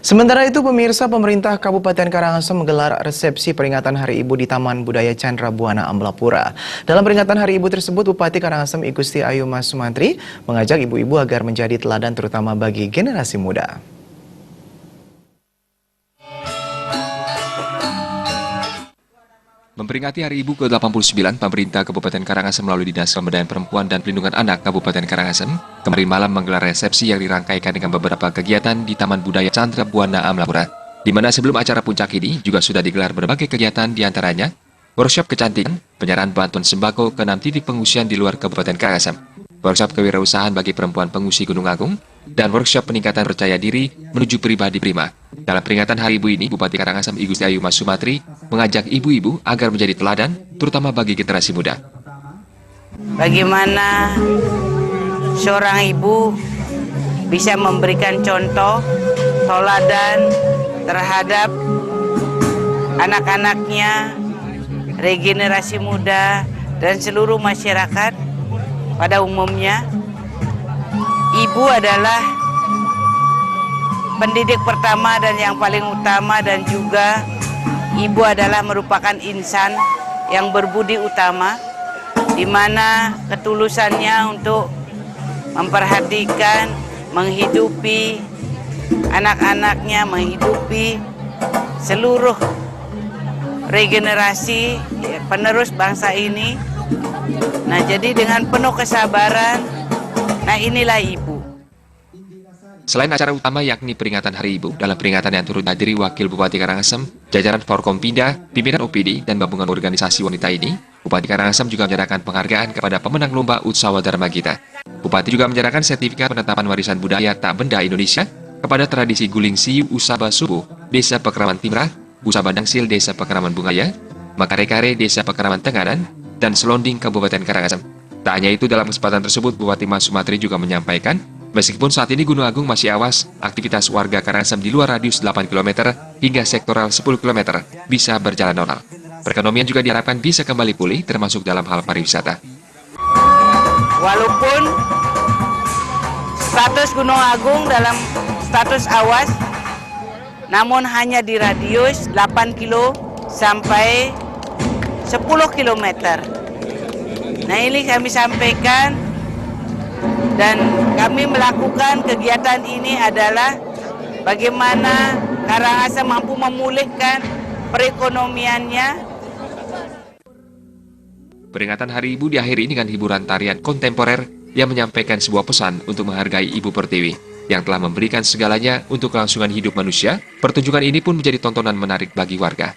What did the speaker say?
Sementara itu, pemirsa, pemerintah Kabupaten Karangasem menggelar resepsi peringatan Hari Ibu di Taman Budaya Chandra Buana Amblapura. Dalam peringatan Hari Ibu tersebut, Bupati Karangasem Igusti Ayu Mas Sumantri mengajak ibu-ibu agar menjadi teladan terutama bagi generasi muda. Memperingati Hari Ibu ke-89, pemerintah Kabupaten Karangasem melalui Dinas Pemberdayaan Perempuan dan Perlindungan Anak Kabupaten Karangasem kemarin malam menggelar resepsi yang dirangkaikan dengan beberapa kegiatan di Taman Budaya Chandra Buana Amblapura, di mana sebelum acara puncak ini juga sudah digelar berbagai kegiatan, diantaranya workshop kecantikan, penyerahan bantuan sembako ke 6 titik pengungsian di luar Kabupaten Karangasem, workshop kewirausahaan bagi perempuan pengungsi Gunung Agung, dan workshop peningkatan percaya diri menuju pribadi prima. Dalam peringatan Hari Ibu ini, Bupati Karangasem Igusti Ayu Mas Sumantri mengajak ibu-ibu agar menjadi teladan, terutama bagi generasi muda. Bagaimana seorang ibu bisa memberikan contoh, teladan terhadap anak-anaknya, regenerasi muda, dan seluruh masyarakat pada umumnya. Ibu adalah pendidik pertama dan yang paling utama, dan juga ibu adalah merupakan insan yang berbudi utama, di mana ketulusannya untuk memperhatikan, menghidupi anak-anaknya, menghidupi seluruh regenerasi penerus bangsa ini. Nah, jadi dengan penuh kesabaran, nah inilah ibu. Selain acara utama yakni peringatan Hari Ibu, dalam peringatan yang turut dihadiri Wakil Bupati Karangasem, jajaran Forkompinda, pimpinan OPD, dan gabungan organisasi wanita ini, Bupati Karangasem juga menyerahkan penghargaan kepada pemenang lomba Utsawa Dharma Gita. Bupati juga menyerahkan sertifikat penetapan warisan budaya tak benda Indonesia kepada tradisi Guling Siu Usaba Subuh, Desa Pekeraman Timrah, Usaba Dangsil, Desa Pekeraman Bungaya, Makarekare, Desa Pekeraman Tenganan, dan Selonding, Kabupaten Karangasem. Tak hanya itu, dalam kesempatan tersebut, Bupati Mas Sumantri juga menyampaikan, meskipun saat ini Gunung Agung masih awas, aktivitas warga Karangasem di luar radius 8 km hingga sektoral 10 km bisa berjalan normal. Perekonomian juga diharapkan bisa kembali pulih, termasuk dalam hal pariwisata. Walaupun status Gunung Agung dalam status awas, namun hanya di radius 8 kilo sampai 10 km. Nah, ini kami sampaikan, dan kami melakukan kegiatan ini adalah bagaimana Karangasem mampu memulihkan perekonomiannya. Peringatan Hari Ibu diakhiri dengan hiburan tarian kontemporer yang menyampaikan sebuah pesan untuk menghargai Ibu Pertiwi yang telah memberikan segalanya untuk kelangsungan hidup manusia. Pertunjukan ini pun menjadi tontonan menarik bagi warga.